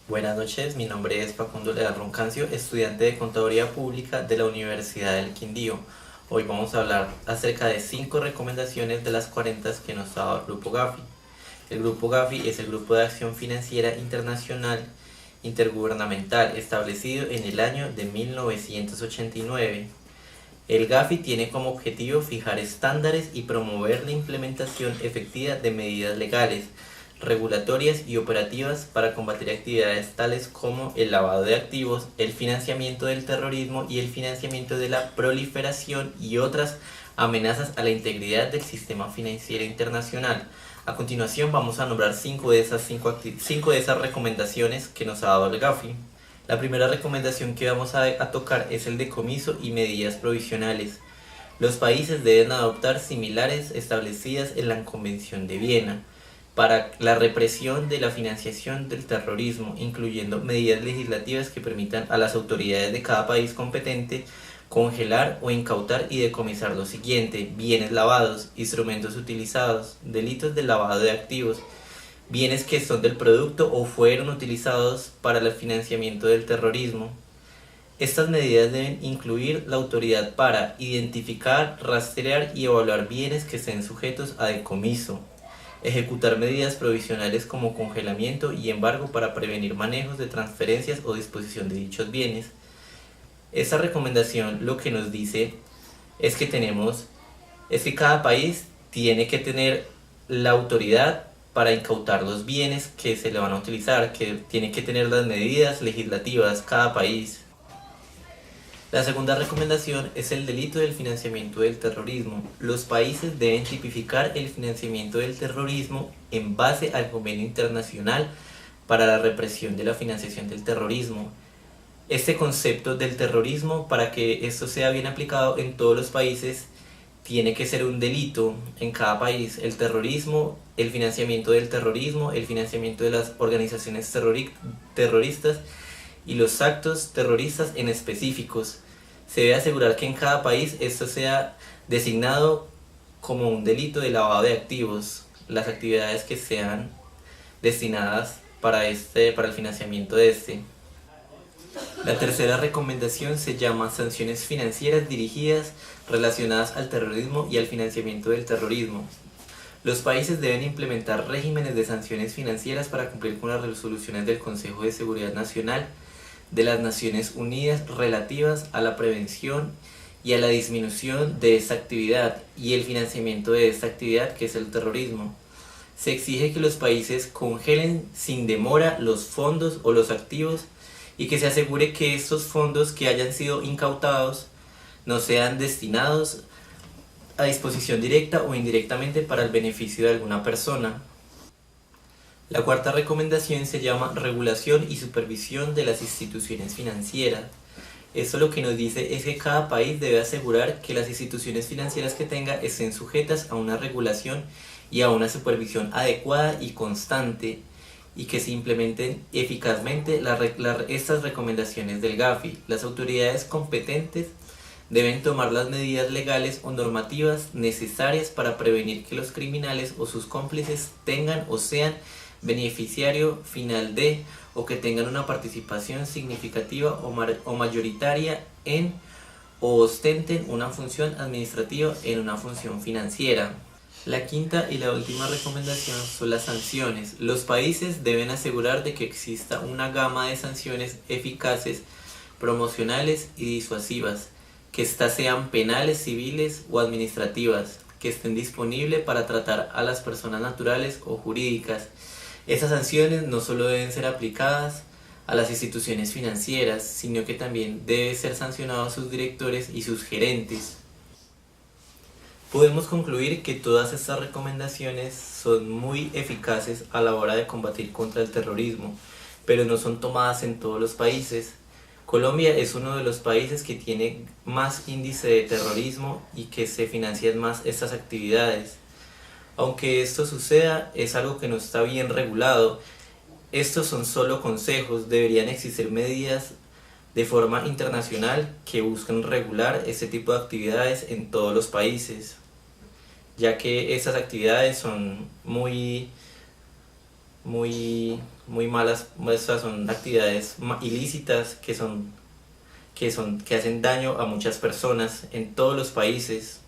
Buenas noches, mi nombre es Facundo Leal Roncancio, estudiante de Contaduría Pública de la Universidad del Quindío. Hoy vamos a hablar acerca de 5 recomendaciones de las 40 que nos ha dado el Grupo Gafi. El Grupo Gafi es el Grupo de Acción Financiera Internacional Intergubernamental establecido en el año de 1989. El Gafi tiene como objetivo fijar estándares y promover la implementación efectiva de medidas legales, regulatorias y operativas para combatir actividades tales como el lavado de activos, el financiamiento del terrorismo y el financiamiento de la proliferación y otras amenazas a la integridad del sistema financiero internacional. A continuación vamos a nombrar 5 de esas recomendaciones que nos ha dado el Gafi. La primera recomendación que vamos a tocar es el decomiso y medidas provisionales. Los países deben adoptar similares establecidas en la Convención de Viena para la represión de la financiación del terrorismo, incluyendo medidas legislativas que permitan a las autoridades de cada país competente congelar o incautar y decomisar lo siguiente: bienes lavados, instrumentos utilizados, delitos de lavado de activos, bienes que son del producto o fueron utilizados para el financiamiento del terrorismo. Estas medidas deben incluir la autoridad para identificar, rastrear y evaluar bienes que estén sujetos a decomiso, ejecutar medidas provisionales como congelamiento y embargo para prevenir manejos de transferencias o disposición de dichos bienes. Esta recomendación lo que nos dice es que cada país tiene que tener la autoridad para incautar los bienes que se le van a utilizar, que tiene que tener las medidas legislativas cada país. La segunda recomendación es el delito del financiamiento del terrorismo. Los países deben tipificar el financiamiento del terrorismo en base al Convenio Internacional para la Represión de la Financiación del Terrorismo. Este concepto del terrorismo, para que esto sea bien aplicado en todos los países, tiene que ser un delito en cada país. El terrorismo, el financiamiento del terrorismo, el financiamiento de las organizaciones terroristas y los actos terroristas en específicos. Se debe asegurar que en cada país esto sea designado como un delito de lavado de activos, las actividades que sean destinadas para el financiamiento de este. La tercera recomendación se llama sanciones financieras dirigidas relacionadas al terrorismo y al financiamiento del terrorismo. Los países deben implementar regímenes de sanciones financieras para cumplir con las resoluciones del Consejo de Seguridad Nacional de las Naciones Unidas relativas a la prevención y a la disminución de esta actividad y el financiamiento de esta actividad, que es el terrorismo. Se exige que los países congelen sin demora los fondos o los activos y que se asegure que estos fondos que hayan sido incautados no sean destinados a disposición directa o indirectamente para el beneficio de alguna persona. La cuarta recomendación se llama regulación y supervisión de las instituciones financieras. Esto lo que nos dice es que cada país debe asegurar que las instituciones financieras que tenga estén sujetas a una regulación y a una supervisión adecuada y constante, y que se implementen eficazmente estas recomendaciones del Gafi. Las autoridades competentes deben tomar las medidas legales o normativas necesarias para prevenir que los criminales o sus cómplices tengan o sean beneficiario final de, o que tengan una participación significativa o mayoritaria en, o ostenten una función administrativa en una función financiera. La quinta y la última recomendación son las sanciones. Los países deben asegurar de que exista una gama de sanciones eficaces, promocionales y disuasivas, que éstas sean penales, civiles o administrativas, que estén disponibles para tratar a las personas naturales o jurídicas. Estas sanciones no solo deben ser aplicadas a las instituciones financieras, sino que también deben ser sancionados sus directores y sus gerentes. Podemos concluir que todas estas recomendaciones son muy eficaces a la hora de combatir contra el terrorismo, pero no son tomadas en todos los países. Colombia es uno de los países que tiene más índice de terrorismo y que se financian más estas actividades. Aunque esto suceda, es algo que no está bien regulado. Estos son solo consejos, deberían existir medidas de forma internacional que busquen regular este tipo de actividades en todos los países, ya que estas actividades son muy muy malas, o sea, son actividades ilícitas que hacen daño a muchas personas en todos los países.